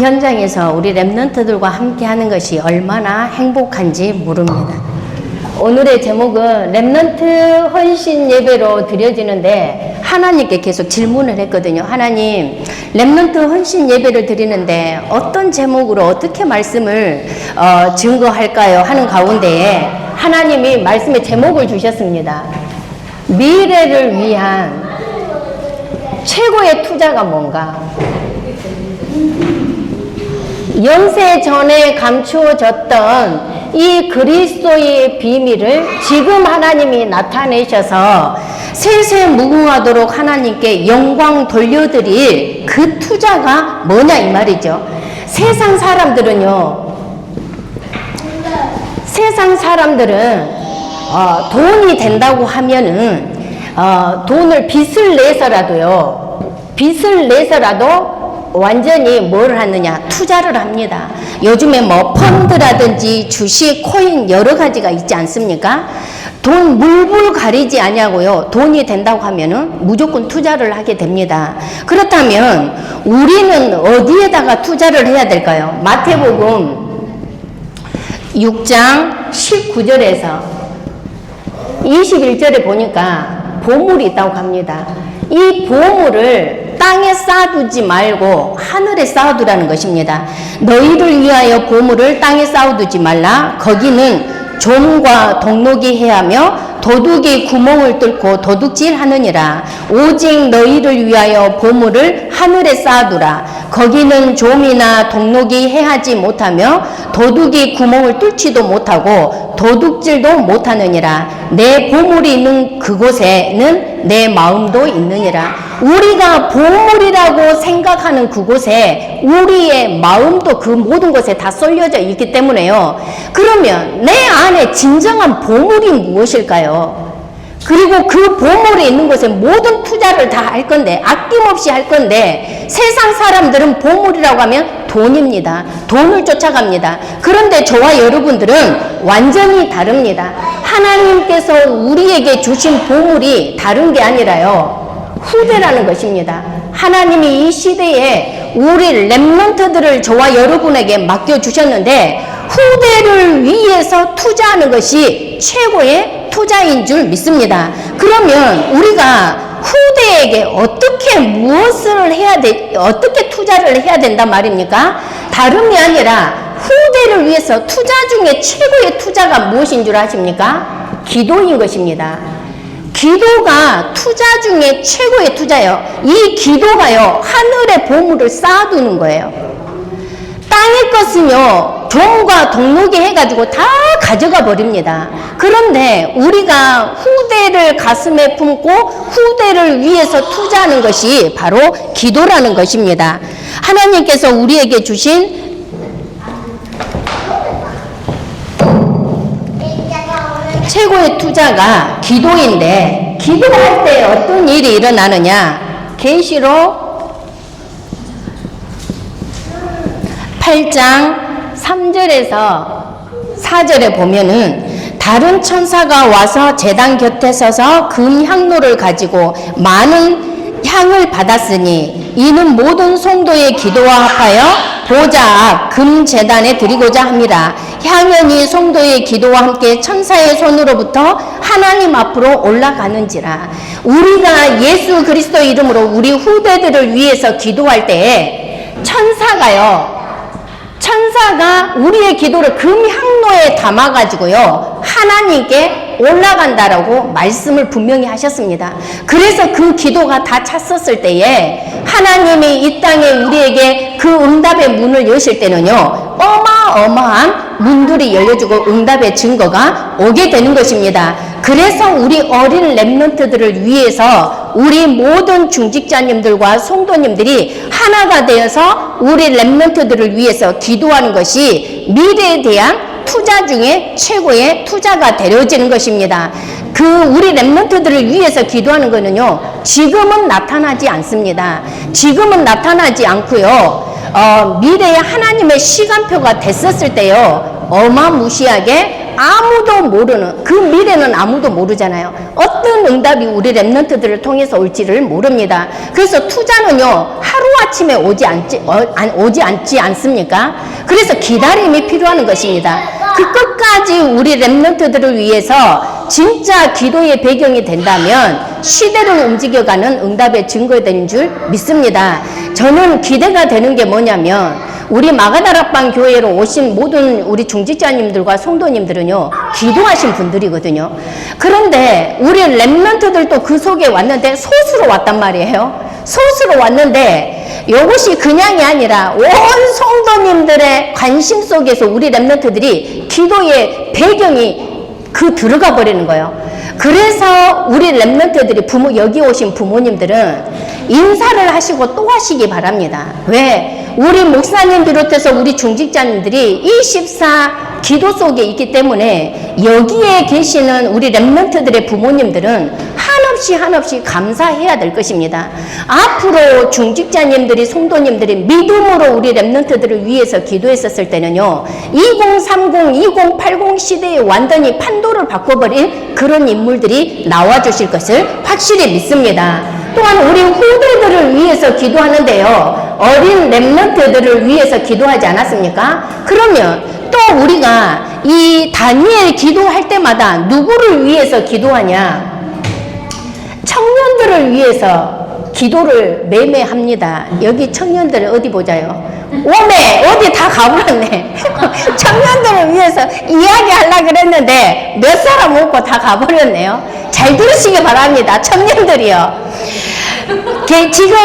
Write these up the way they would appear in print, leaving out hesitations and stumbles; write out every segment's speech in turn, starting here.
현장에서 우리 랩런트들과 함께 하는 것이 얼마나 행복한지 모릅니다. 오늘의 제목은 랩런트 헌신 예배로 드려지는데 하나님께 계속 질문을 했거든요. 하나님, 랩런트 헌신 예배를 드리는데 어떤 제목으로 어떻게 말씀을 증거할까요? 하는 가운데에 하나님이 말씀의 제목을 주셨습니다. 미래를 위한 최고의 투자가 뭔가? 영세 전에 감추어졌던 이 그리스도의 비밀을 지금 하나님이 나타내셔서 세세무궁하도록 하나님께 영광 돌려드릴 그 투자가 뭐냐 이 말이죠. 세상 사람들은 돈이 된다고 하면은 돈을 빚을 내서라도 완전히 뭘 하느냐? 투자를 합니다. 요즘에 뭐 펀드라든지 주식, 코인 여러 가지가 있지 않습니까? 돈 물불 가리지 아니하고요. 돈이 된다고 하면은 무조건 투자를 하게 됩니다. 그렇다면 우리는 어디에다가 투자를 해야 될까요? 마태복음 6장 19절에서 21절에 보니까 보물이 있다고 합니다. 이 보물을 땅에 쌓아두지 말고 하늘에 쌓아두라는 것입니다. 너희를 위하여 보물을 땅에 쌓아두지 말라. 거기는 좀과 독록이 해하며 도둑이 구멍을 뚫고 도둑질하느니라. 오직 너희를 위하여 보물을 하늘에 쌓아두라. 거기는 좀이나 독록이 해하지 못하며 도둑이 구멍을 뚫지도 못하고 도둑질도 못하느니라. 내 보물이 있는 그곳에는 내 마음도 있느니라. 우리가 보물이라고 생각하는 그곳에 우리의 마음도 그 모든 것에 다 쏠려져 있기 때문에요. 그러면 내 안에 진정한 보물이 무엇일까요? 그리고 그 보물이 있는 곳에 모든 투자를 다 할 건데, 아낌없이 할 건데, 세상 사람들은 보물이라고 하면 돈입니다. 돈을 쫓아갑니다. 그런데 저와 여러분들은 완전히 다릅니다. 하나님께서 우리에게 주신 보물이 다른 게 아니라요, 후대라는 것입니다. 하나님이 이 시대에 우리 랩런트들을 저와 여러분에게 맡겨주셨는데, 후대를 위해서 투자하는 것이 최고의 투자인 줄 믿습니다. 그러면 우리가 후대에게 어떻게 투자를 해야 된단 말입니까? 다름이 아니라 후대를 위해서 투자 중에 최고의 투자가 무엇인 줄 아십니까? 기도인 것입니다. 기도가 투자 중에 최고의 투자예요. 이 기도가요, 하늘의 보물을 쌓아두는 거예요. 땅의 것은요, 종과 동록이 해가지고 다 가져가 버립니다. 그런데 우리가 후대를 가슴에 품고 후대를 위해서 투자하는 것이 바로 기도라는 것입니다. 하나님께서 우리에게 주신 최고의 투자가 기도인데, 기도할 때 어떤 일이 일어나느냐? 계시록 8장 3절에서 4절에 보면은 다른 천사가 와서 제단 곁에 서서 금 향로를 가지고 많은 향을 받았으니 이는 모든 성도의 기도와 합하여 보좌 앞 금 제단에 드리고자 함이라. 향연이 성도의 기도와 함께 천사의 손으로부터 하나님 앞으로 올라가는지라. 우리가 예수 그리스도 이름으로 우리 후대들을 위해서 기도할 때에 천사가 우리의 기도를 금 향로에 담아가지고요, 하나님께 올라간다라고 말씀을 분명히 하셨습니다. 그래서 그 기도가 다 찼었을 때에 하나님이 이 땅에 우리에게 그 응답의 문을 여실 때는요, 어마어마한 문들이 열려주고 응답의 증거가 오게 되는 것입니다. 그래서 우리 어린 랩런트들을 위해서 우리 모든 중직자님들과 성도님들이 하나가 되어서 우리 랩런트들을 위해서 기도하는 것이 미래에 대한 투자 중에 최고의 투자가 되어지는 것입니다. 그 우리 랩런트들을 위해서 기도하는 것은요, 지금은 나타나지 않습니다. 지금은 나타나지 않고요, 미래에 하나님의 시간표가 됐었을 때요, 어마무시하게 아무도 모르는, 그 미래는 아무도 모르잖아요. 어떤 응답이 우리 랩런트들을 통해서 올지를 모릅니다. 그래서 투자는요, 하루아침에 오지 않지 않습니까? 그래서 기다림이 필요한 것입니다. 그 끝까지 우리 랩런트들을 위해서 진짜 기도의 배경이 된다면 시대를 움직여가는 응답의 증거된 줄 믿습니다. 저는 기대가 되는 게 뭐냐면, 우리 마가다락방 교회로 오신 모든 우리 중직자님들과 성도님들은요, 기도하신 분들이거든요. 그런데 우리 랩런트들도 그 속에 왔는데 소수로 왔단 말이에요. 소수로 왔는데 이것이 그냥이 아니라 온 성도님들의 관심 속에서 우리 랩런트들이 기도의 배경이 들어가 버리는 거예요. 그래서 우리 랩런트들이 여기 오신 부모님들은 인사를 하시고 또 하시기 바랍니다. 왜? 우리 목사님 비롯해서 우리 중직자님들이 24 기도 속에 있기 때문에 여기에 계시는 우리 랩런트들의 부모님들은 한없이 감사해야 될 것입니다. 앞으로 중직자님들이, 성도님들이 믿음으로 우리 랩런트들을 위해서 기도했었을 때는요, 2030, 2080 시대에 완전히 판도를 바꿔버린 그런 인물들이 나와주실 것을 확실히 믿습니다. 또한 우리 후대들을 위해서 기도하는데요, 어린 랩런트들을 위해서 기도하지 않았습니까? 그러면 또 우리가 이 다니엘 기도할 때마다 누구를 위해서 기도하냐? 청년들을 위해서 기도를 매매 합니다. 여기 청년들 어디 보자요. 오메 어디 다 가버렸네. 청년들을 위해서 이야기하려고 그랬는데 몇 사람 없고 다 가버렸네요. 잘 들으시기 바랍니다. 청년들이요. 지금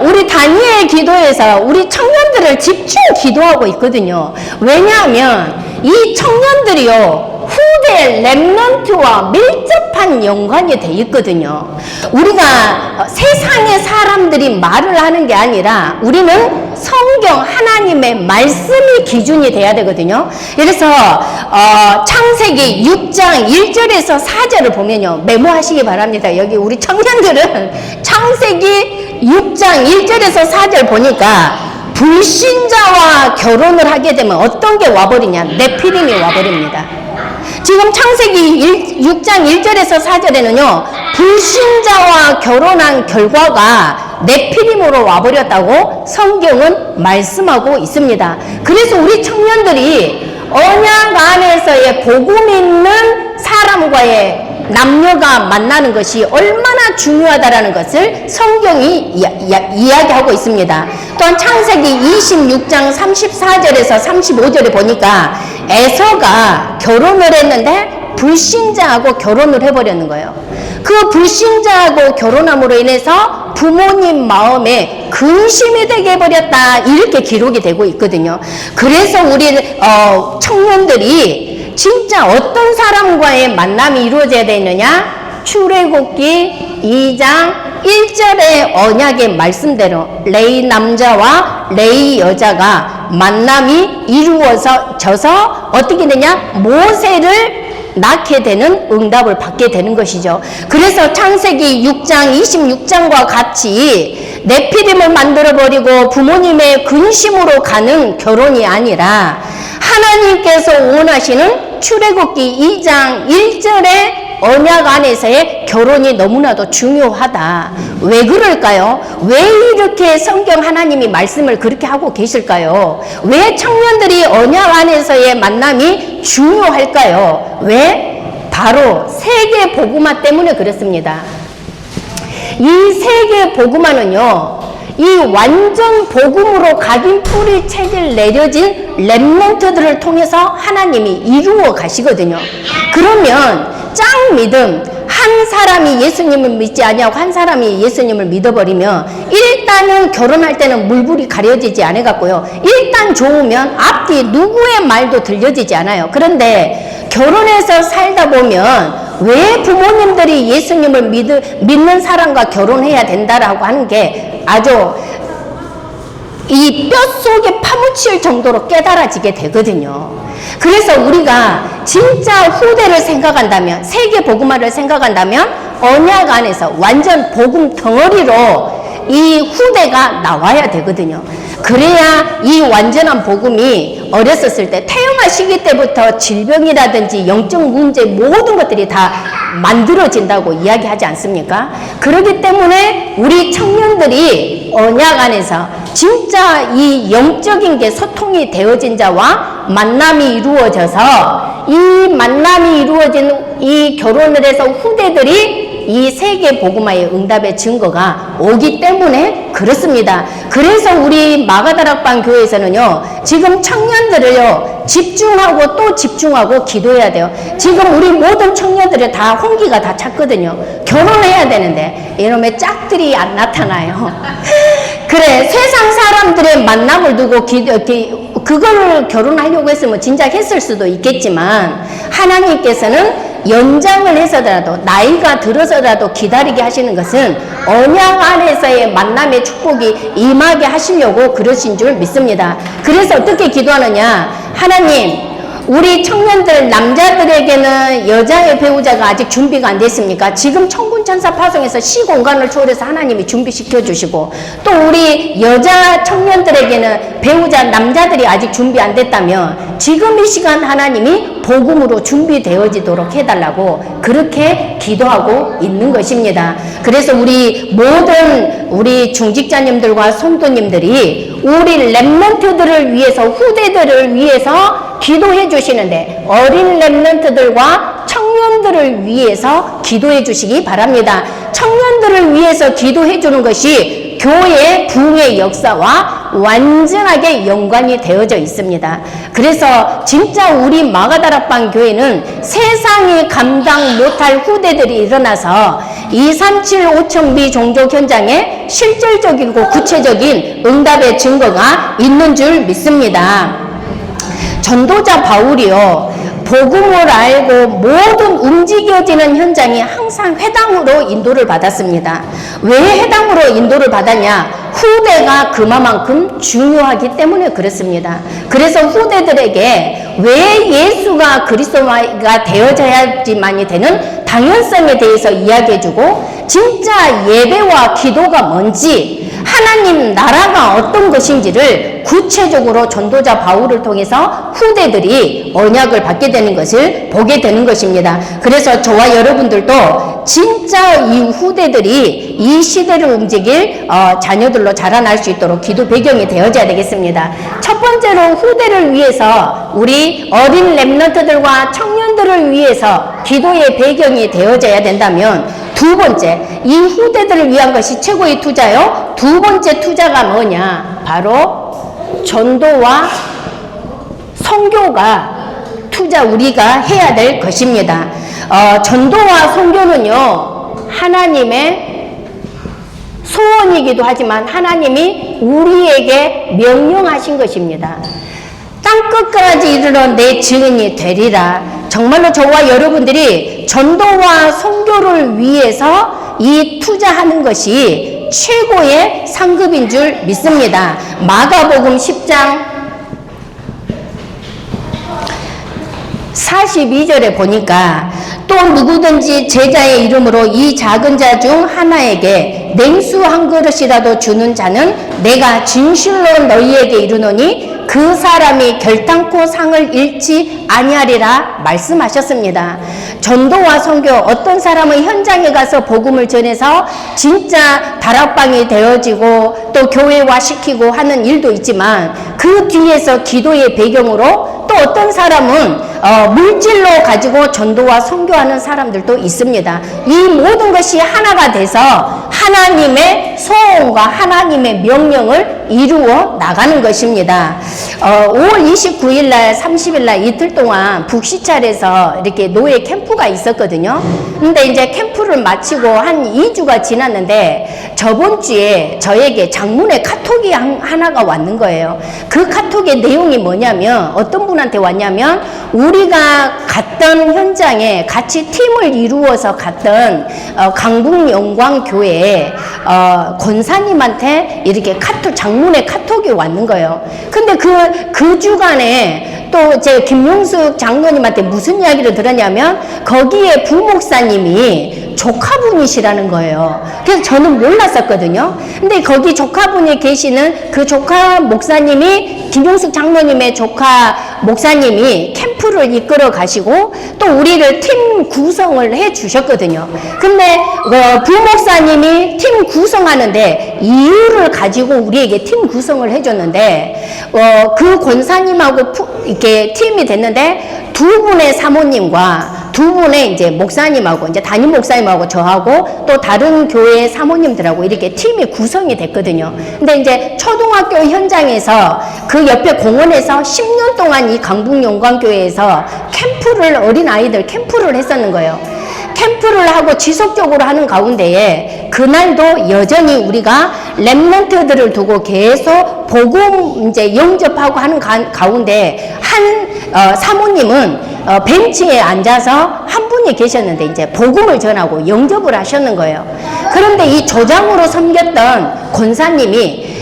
우리 다니엘 기도에서 우리 청년들을 집중 기도하고 있거든요. 왜냐하면 이 청년들이요, 후대 랩런트와 밀접한 연관이 돼 있거든요. 우리가 세상의 사람들이 말을 하는 게 아니라 우리는 성경 하나님의 말씀이 기준이 돼야 되거든요. 그래서 창세기 6장 1절에서 4절을 보면요, 메모하시기 바랍니다. 여기 우리 청년들은 창세기 6장 1절에서 4절 보니까 불신자와 결혼을 하게 되면 어떤 게 와버리냐? 네피림이 와버립니다. 지금 창세기 6장 1절에서 4절에는요, 불신자와 결혼한 결과가 네피림으로 와버렸다고 성경은 말씀하고 있습니다. 그래서 우리 청년들이 언약 안에서의 복음 있는 사람과의 남녀가 만나는 것이 얼마나 중요하다라는 것을 성경이 이야기하고 있습니다. 또한 창세기 26장 34절에서 35절에 보니까 에서가 결혼을 했는데 불신자하고 결혼을 해버렸는 거예요. 그 불신자하고 결혼함으로 인해서 부모님 마음에 근심이 되게 해버렸다, 이렇게 기록이 되고 있거든요. 그래서 우리 청년들이 진짜 어떤 사람과의 만남이 이루어져야 되느냐? 출애굽기 2장 1절의 언약의 말씀대로 레위 남자와 레위 여자가 만남이 이루어져서 어떻게 되냐? 모세를 낳게 되는 응답을 받게 되는 것이죠. 그래서 창세기 6장 26장과 같이 네피림을 만들어버리고 부모님의 근심으로 가는 결혼이 아니라 하나님께서 원하시는 출애굽기 2장 1절의 언약 안에서의 결혼이 너무나도 중요하다. 왜 그럴까요? 왜 이렇게 성경 하나님이 말씀을 그렇게 하고 계실까요? 왜 청년들이 언약 안에서의 만남이 중요할까요? 왜? 바로 세계 복음화 때문에 그렇습니다. 이 세계 복음화는요, 이 완전 복음으로 각인 뿌리 책을 내려진 랩런트들을 통해서 하나님이 이루어 가시거든요. 그러면 짱 믿음, 한 사람이 예수님을 믿지 아니하고 한 사람이 예수님을 믿어버리면 일단은 결혼할 때는 물불이 가려지지 않아갖고요, 일단 좋으면 앞뒤 누구의 말도 들려지지 않아요. 그런데 결혼해서 살다 보면 왜 부모님들이 예수님을 믿는 사람과 결혼해야 된다라고 하는 게 아주 이 뼛속에 파묻힐 정도로 깨달아지게 되거든요. 그래서 우리가 진짜 후대를 생각한다면, 세계 복음화를 생각한다면 언약 안에서 완전 복음 덩어리로 이 후대가 나와야 되거든요. 그래야 이 완전한 복음이 어렸었을 때 태영아 시기 때부터 질병이라든지 영적 문제 모든 것들이 다 만들어진다고 이야기하지 않습니까? 그렇기 때문에 우리 청년들이 언약 안에서 진짜 이 영적인 게 소통이 되어진 자와 만남이 이루어져서 이 만남이 이루어진 이 결혼을 해서 후대들이 이 세계 복음화의 응답의 증거가 오기 때문에 그렇습니다. 그래서 우리 마가다락방 교회에서는요, 지금 청년들을요, 집중하고 또 집중하고 기도해야 돼요. 지금 우리 모든 청년들이 다 홍기가 다 찼거든요. 결혼해야 되는데 이놈의 짝들이 안 나타나요. 그래, 세상 사람들의 만남을 두고 그걸 결혼하려고 했으면 진작 했을 수도 있겠지만 하나님께서는 연장을 해서라도 나이가 들어서라도 기다리게 하시는 것은 언약 안에서의 만남의 축복이 임하게 하시려고 그러신 줄 믿습니다. 그래서 어떻게 기도하느냐? 하나님, 우리 청년들 남자들에게는 여자의 배우자가 아직 준비가 안 됐습니까? 지금 천군천사 파송에서 시공간을 초월해서 하나님이 준비시켜 주시고, 또 우리 여자 청년들에게는 배우자 남자들이 아직 준비 안 됐다면 지금 이 시간 하나님이 복음으로 준비되어지도록 해달라고 그렇게 기도하고 있는 것입니다. 그래서 우리 모든 우리 중직자님들과 성도님들이 우리 렘넌트들을 위해서, 후대들을 위해서 기도해 주시는데, 어린 렘넌트들과 청년들을 위해서 기도해 주시기 바랍니다. 청년들을 위해서 기도해 주는 것이 교회 부흥의 역사와 완전하게 연관이 되어져 있습니다. 그래서 진짜 우리 마가다락방 교회는 세상이 감당 못할 후대들이 일어나서 237 5,000비 종족 현장에 실질적이고 구체적인 응답의 증거가 있는 줄 믿습니다. 전도자 바울이요, 복음을 알고 모든 움직여지는 현장이 항상 회당으로 인도를 받았습니다. 왜 회당으로 인도를 받았냐? 후대가 그만큼 중요하기 때문에 그렇습니다. 그래서 후대들에게 왜 예수가 그리스도가 되어져야지만이 되는 당연성에 대해서 이야기해주고, 진짜 예배와 기도가 뭔지, 하나님 나라가 어떤 것인지를 구체적으로 전도자 바울을 통해서 후대들이 언약을 받게 되는 것을 보게 되는 것입니다. 그래서 저와 여러분들도 진짜 이 후대들이 이 시대를 움직일 자녀들로 자라날 수 있도록 기도 배경이 되어져야 되겠습니다. 첫 번째로 후대를 위해서, 우리 어린 렘넌트들과 청년들을 위해서 기도의 배경이 되어져야 된다면, 두 번째, 이 후대들을 위한 것이 최고의 투자요. 두 번째 투자가 뭐냐? 바로 전도와 선교가 투자 우리가 해야 될 것입니다. 전도와 선교는요, 하나님의 소원이기도 하지만 하나님이 우리에게 명령하신 것입니다. 땅끝까지 이르러 내 증인이 되리라. 정말로 저와 여러분들이 전도와 선교를 위해서 이 투자하는 것이 최고의 상급인 줄 믿습니다. 마가복음 10장 42절에 보니까, 또 누구든지 제자의 이름으로 이 작은 자 중 하나에게 냉수 한 그릇이라도 주는 자는 내가 진실로 너희에게 이르노니 그 사람이 결단코 상을 잃지 아니하리라 말씀하셨습니다. 전도와 선교, 어떤 사람은 현장에 가서 복음을 전해서 진짜 다락방이 되어지고 또 교회화 시키고 하는 일도 있지만, 그 뒤에서 기도의 배경으로 또 어떤 사람은 물질로 가지고 전도와 선교하는 사람들도 있습니다. 이 모든 것이 하나가 돼서 하나님의 소원과 하나님의 명령을 이루어 나가는 것입니다. 5월 29일 날 30일 날 이틀 동안 북시찰에서 이렇게 노예 캠프가 있었거든요. 근데 이제 캠프를 마치고 한 2주가 지났는데, 저번 주에 저에게 장문의 카톡이 하나가 왔는 거예요. 그 카톡의 내용이 뭐냐면, 어떤 분한테 왔냐면, 우리가 갔던 현장에 같이 팀을 이루어서 갔던 강북 영광교회 권사님한테 이렇게 장문의 카톡이 왔는 거예요. 근데 그 주간에 또 제 김용숙 장로님한테 무슨 이야기를 들었냐면, 거기에 부목사님이 조카분이시라는 거예요. 그래서 저는 몰랐었거든요. 근데 거기 조카분이 계시는 그 조카 목사님이 김용숙 장로님의 조카 목사님이 캠프를 이끌어 가시고 또 우리를 팀 구성을 해 주셨거든요. 근데 부목사님이 팀 구성하는데 이유를 가지고 우리에게 팀 구성을 해줬는데 그 권사님하고 이렇게 팀이 됐는데 두 분의 사모님과 두 분의 이제 목사님하고 이제 담임 목사님하고 저하고 또 다른 교회 사모님들하고 이렇게 팀이 구성이 됐거든요. 근데 이제 초등학교 현장에서 그 옆에 공원에서 10년 동안 이 강북용광교회에서 캠프를 어린 아이들 캠프를 했었는 거예요. 캠프를 하고 지속적으로 하는 가운데에 그날도 여전히 우리가 랩런트들을 두고 계속 복음 이제 영접하고 하는 가운데 한 사모님은 벤치에 앉아서 한 분이 계셨는데 이제 복음을 전하고 영접을 하셨는 거예요. 그런데 이 조장으로 섬겼던 권사님이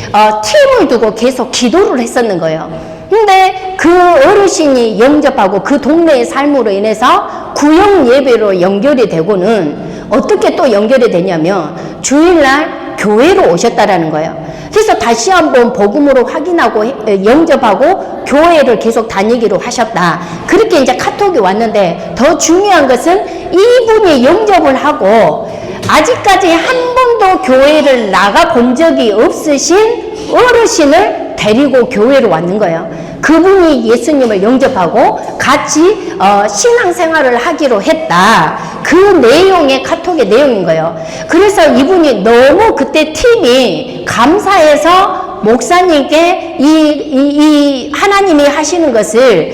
팀을 두고 계속 기도를 했었는 거예요. 근데 그 어르신이 영접하고 그 동네의 삶으로 인해서 구역 예배로 연결이 되고는 어떻게 또 연결이 되냐면 주일날 교회로 오셨다라는 거예요. 그래서 다시 한번 복음으로 확인하고 영접하고 교회를 계속 다니기로 하셨다. 그렇게 이제 카톡이 왔는데 더 중요한 것은 이분이 영접을 하고 아직까지 한 번도 교회를 나가 본 적이 없으신 어르신을 데리고 교회로 왔는 거예요. 그분이 예수님을 영접하고 같이 신앙생활을 하기로 했다. 그 내용의 카톡의 내용인 거예요. 그래서 이분이 너무 그때 팀이 감사해서 목사님께 이 하나님이 하시는 것을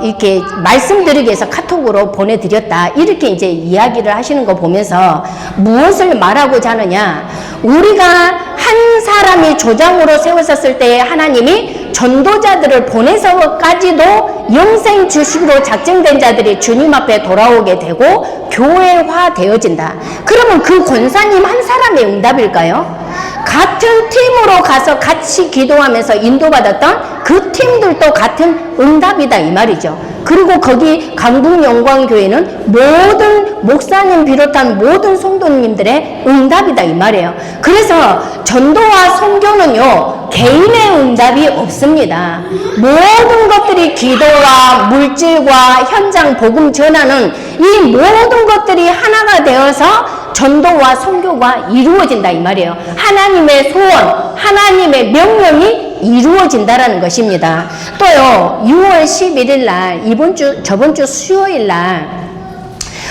이렇게 말씀드리기 위해서 카톡으로 보내드렸다. 이렇게 이제 이야기를 하시는 거 보면서 무엇을 말하고자 하느냐? 우리가 한 사람이 조장으로 세웠었을 때에 하나님이 전도자들을 보내서까지도 영생 주식으로 작정된 자들이 주님 앞에 돌아오게 되고 교회화 되어진다. 그러면 그 권사님 한 사람의 응답일까요? 같은 팀으로 가서 같이 기도하면서 인도받았던 그 팀들도 같은 응답이다 이 말이죠. 그리고 거기 강북영광교회는 모든 목사님 비롯한 모든 성도님들의 응답이다 이 말이에요. 그래서 전도와 선교는요 개인의 응답이 없습니다. 모든 것들이 기도와 물질과 현장 복음 전하는 이 모든 것들이 하나가 되어서 전도와 선교가 이루어진다 이 말이에요. 하나님의 소원, 하나님의 명령이 이루어진다라는 것입니다. 또요 6월 11일 날 저번 주 수요일 날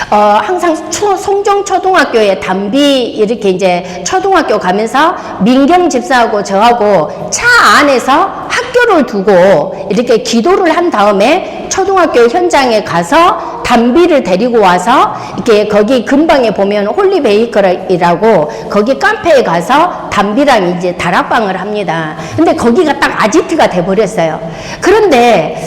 항상 송정초등학교에 담비 이렇게 이제 초등학교 가면서 민경 집사하고 저하고 차 안에서 학교를 두고 이렇게 기도를 한 다음에 초등학교 현장에 가서 담비를 데리고 와서 이렇게 거기 근방에 보면 홀리베이커라고 거기 카페에 가서 담비랑 이제 다락방을 합니다. 근데 거기가 딱 아지트가 돼버렸어요. 그런데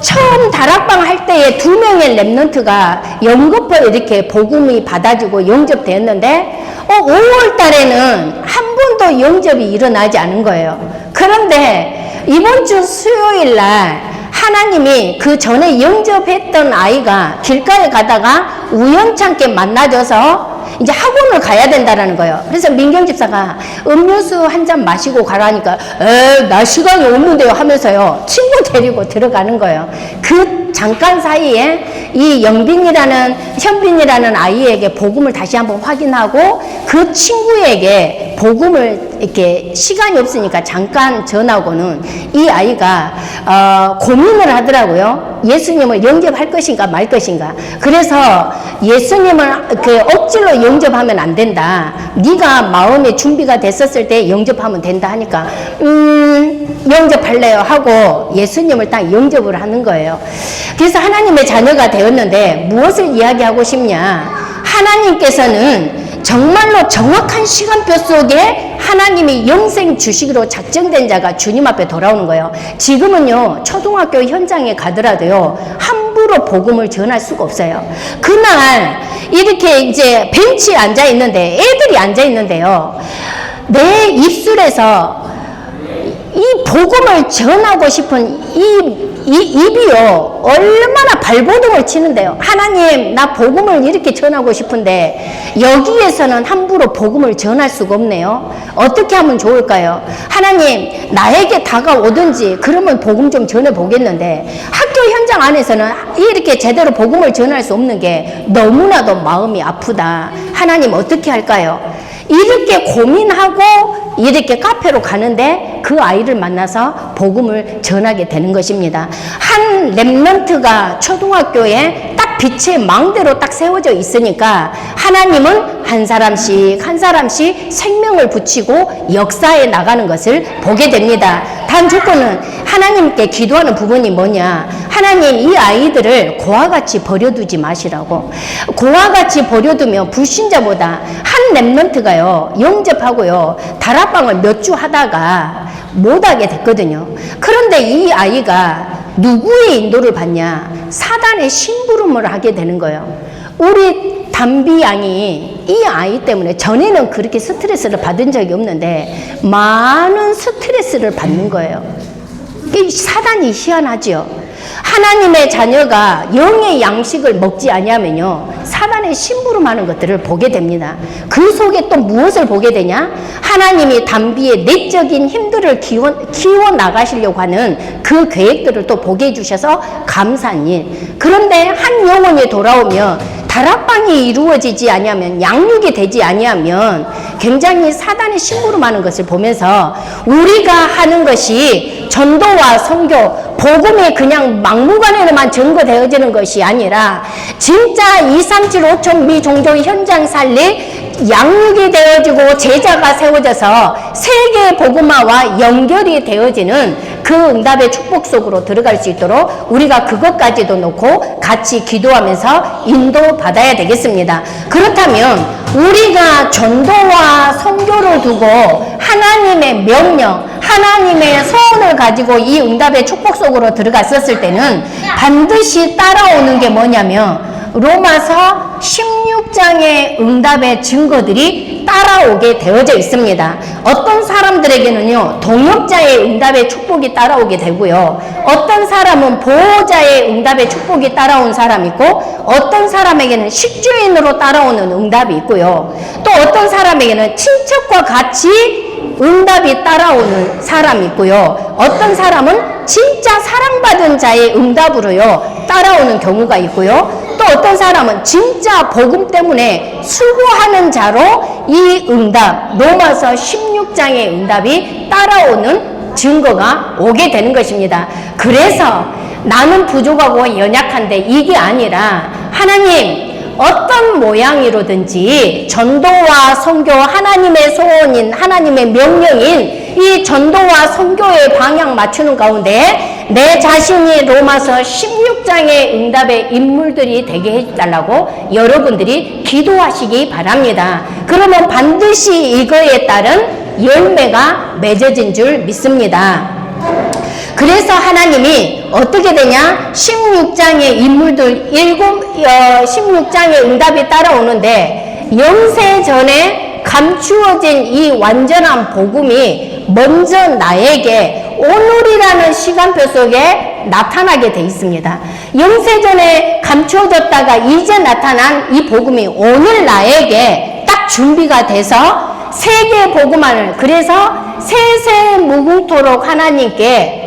처음 다락방 할 때에 2명의 랩런트가 연거푸 이렇게 복음이 받아지고 영접되었는데 5월 달에는 한 번도 영접이 일어나지 않은 거예요. 그런데 이번 주 수요일 날 하나님이 그 전에 영접했던 아이가 길가에 가다가 우연찮게 만나져서 이제 학원을 가야 된다라는 거예요. 그래서 민경 집사가 음료수 한 잔 마시고 가라니까 나 시간이 없는데요 하면서요 친구 데리고 들어가는 거예요. 그 잠깐 사이에 이 현빈이라는 아이에게 복음을 다시 한번 확인하고 그 친구에게 복음을 이렇게 시간이 없으니까 잠깐 전하고는 이 아이가 고민을 하더라고요. 예수님을 영접할 것인가 말 것인가. 그래서 예수님을 억지로 영접하면 안 된다. 네가 마음의 준비가 됐었을 때 영접하면 된다 하니까 영접할래요 하고 예수님을 딱 영접을 하는 거예요. 그래서 하나님의 자녀가 되었는데 무엇을 이야기하고 싶냐? 하나님께서는 정말로 정확한 시간표 속에 하나님이 영생 주식으로 작정된 자가 주님 앞에 돌아오는 거예요. 지금은요 초등학교 현장에 가더라도요 함부로 복음을 전할 수가 없어요. 그날 이렇게 이제 벤치에 앉아 있는데 애들이 앉아 있는데요 내 입술에서 이 복음을 전하고 싶은 이 입이요, 얼마나 발버둥을 치는데요. 하나님, 나 복음을 이렇게 전하고 싶은데 여기에서는 함부로 복음을 전할 수가 없네요. 어떻게 하면 좋을까요? 하나님, 나에게 다가오든지 그러면 복음 좀 전해보겠는데 학교 현장 안에서는 이렇게 제대로 복음을 전할 수 없는 게 너무나도 마음이 아프다. 하나님, 어떻게 할까요? 이렇게 고민하고 이렇게 카페로 가는데 그 아이를 만나서 복음을 전하게 되는 것입니다. 한 렘넌트가 초등학교에 딱 빛의 망대로 딱 세워져 있으니까 하나님은 한 사람씩 한 사람씩 생명을 붙이고 역사에 나가는 것을 보게 됩니다. 단 조건은 하나님께 기도하는 부분이 뭐냐? 하나님, 이 아이들을 고와 같이 버려두지 마시라고. 고와 같이 버려두면 불신자보다 한 렘넌트가요, 영접하고요, 다락방을 몇 주 하다가 못하게 됐거든요. 그런데 이 아이가 누구의 인도를 받냐? 사단의 심부름을 하게 되는 거예요. 우리 담비 양이 이 아이 때문에 전에는 그렇게 스트레스를 받은 적이 없는데 많은 스트레스를 받는 거예요. 사단이 희한하죠. 하나님의 자녀가 영의 양식을 먹지 아니하면요, 사단의 심부름하는 것들을 보게 됩니다. 그 속에 또 무엇을 보게 되냐? 하나님이 담비의 내적인 힘들을 키워 나가시려고 하는 그 계획들을 또 보게 해주셔서 감사한 일. 그런데 한 영혼이 돌아오면 다락방이 이루어지지 아니하면, 양육이 되지 아니하면 굉장히 사단의 심부름하는 것을 보면서 우리가 하는 것이 전도와 선교, 복음이 그냥 막무가내로만 전거되어지는 것이 아니라 진짜 237 5천 미종교 현장 살리 양육이 되어지고 제자가 세워져서 세계 복음화와 연결이 되어지는 그 응답의 축복 속으로 들어갈 수 있도록 우리가 그것까지도 놓고 같이 기도하면서 인도받아야 되겠습니다. 그렇다면 우리가 전도와 선교를 두고 하나님의 명령, 하나님의 소원을 가지고 이 응답의 축복 속으로 들어갔었을 때는 반드시 따라오는 게 뭐냐면 로마서 16장의 응답의 증거들이 따라오게 되어져 있습니다. 어떤 사람들에게는요, 동역자의 응답의 축복이 따라오게 되고요, 어떤 사람은 보호자의 응답의 축복이 따라온 사람이 있고, 어떤 사람에게는 식주인으로 따라오는 응답이 있고요, 또 어떤 사람에게는 친척과 같이 응답이 따라오는 사람이 있고요, 어떤 사람은 진짜 사랑받은 자의 응답으로요 따라오는 경우가 있고요, 또 어떤 사람은 진짜 복음 때문에 수고하는 자로 이 응답, 로마서 16장의 응답이 따라오는 증거가 오게 되는 것입니다. 그래서 나는 부족하고 연약한데 이게 아니라 하나님, 어떤 모양이로든지 전도와 선교, 하나님의 소원인, 하나님의 명령인 이 전도와 선교의 방향 맞추는 가운데 내 자신이 로마서 16장의 응답의 인물들이 되게 해달라고 여러분들이 기도하시기 바랍니다. 그러면 반드시 이거에 따른 열매가 맺어진 줄 믿습니다. 그래서 하나님이 어떻게 되냐? 16장의 인물들 16장의 응답이 따라오는데 영세 전에 감추어진 이 완전한 복음이 먼저 나에게 오늘이라는 시간표 속에 나타나게 돼 있습니다. 영세 전에 감추어졌다가 이제 나타난 이 복음이 오늘 나에게 딱 준비가 돼서 세계 복음화를, 그래서 세세 무궁토록 하나님께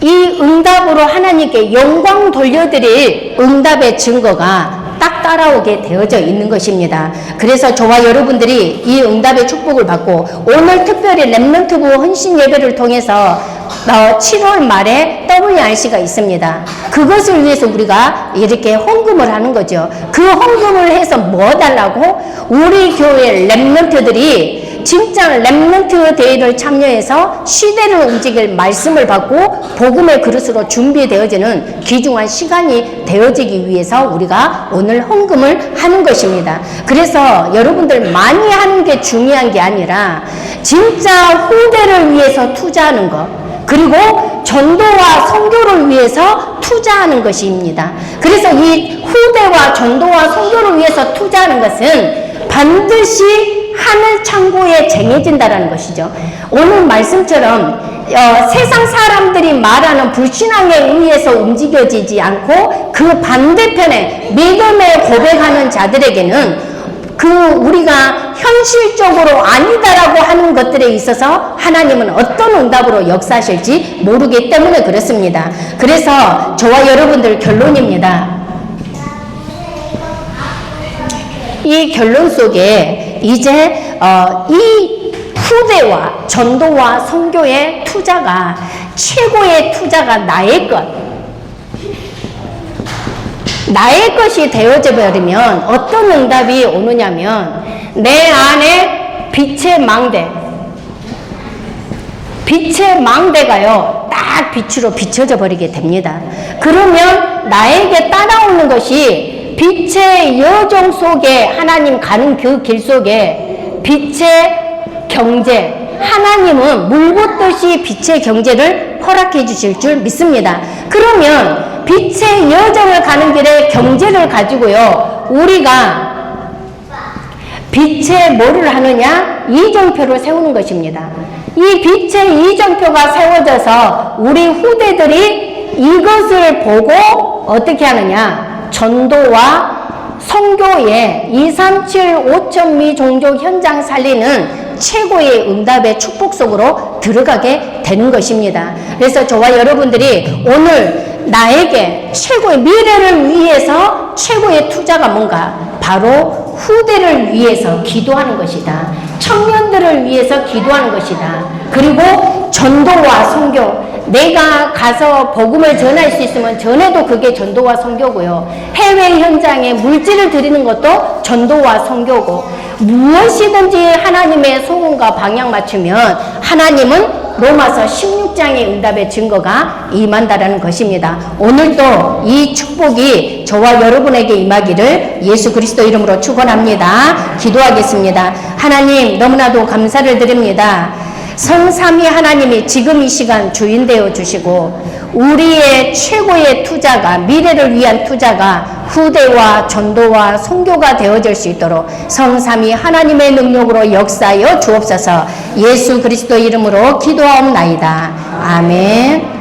이 응답으로 하나님께 영광 돌려드릴 응답의 증거가 딱 따라오게 되어져 있는 것입니다. 그래서 저와 여러분들이 이 응답의 축복을 받고 오늘 특별히 렘넌트부 헌신 예배를 통해서 7월 말에 WRC가 있습니다. 그것을 위해서 우리가 이렇게 헌금을 하는 거죠. 그 헌금을 해서 뭐 달라고? 우리 교회 렘넌트들이 진짜 렘넌트 대회를 참여해서 시대를 움직일 말씀을 받고 복음의 그릇으로 준비되어지는 귀중한 시간이 되어지기 위해서 우리가 오늘 헌금을 하는 것입니다. 그래서 여러분들 많이 하는 게 중요한 게 아니라 진짜 후대를 위해서 투자하는 것, 그리고 전도와 선교를 위해서 투자하는 것입니다. 그래서 이 후대와 전도와 선교를 위해서 투자하는 것은 반드시 하늘 창고에 쟁여진다라는 것이죠. 오늘 말씀처럼 세상 사람들이 말하는 불신앙에 의해서 움직여지지 않고 그 반대편에 믿음에 고백하는 자들에게는 우리가 현실적으로 아니다라고 하는 것들에 있어서 하나님은 어떤 응답으로 역사하실지 모르기 때문에 그렇습니다. 그래서 저와 여러분들 결론입니다. 이 결론 속에 이제 이 후대와 전도와 선교의 투자가 최고의 투자가 나의 것이 되어져 버리면 어떤 응답이 오느냐면 내 안에 빛의 망대가요 딱 빛으로 비춰져 버리게 됩니다. 그러면 나에게 따라오는 것이 빛의 여정 속에 하나님 가는 그 길 속에 빛의 경제, 하나님은 물 붓듯이 빛의 경제를 허락해 주실 줄 믿습니다. 그러면 빛의 여정을 가는 길에 경제를 가지고요, 우리가 빛의 뭐를 하느냐? 이정표를 세우는 것입니다. 이 빛의 이정표가 세워져서 우리 후대들이 이것을 보고 어떻게 하느냐? 전도와 선교의 237 5천미 종족 현장 살리는 최고의 응답의 축복 속으로 들어가게 되는 것입니다. 그래서 저와 여러분들이 오늘 나에게 최고의 미래를 위해서 최고의 투자가 뭔가? 바로 후대를 위해서 기도하는 것이다. 청년들을 위해서 기도하는 것이다. 그리고 전도와 선교, 내가 가서 복음을 전할 수 있으면 전해도 그게 전도와 선교고요. 해외 현장에 물질을 드리는 것도 전도와 선교고, 무엇이든지 하나님의 소원과 방향 맞추면 하나님은 로마서 16장의 응답의 증거가 임한다라는 것입니다. 오늘도 이 축복이 저와 여러분에게 임하기를 예수 그리스도 이름으로 축원합니다. 기도하겠습니다. 하나님, 너무나도 감사를 드립니다. 성삼위 하나님이 지금 이 시간 주인 되어 주시고 우리의 최고의 투자가, 미래를 위한 투자가 후대와 전도와 선교가 되어질 수 있도록 성삼위 하나님의 능력으로 역사하여 주옵소서. 예수 그리스도 이름으로 기도하옵나이다. 아멘.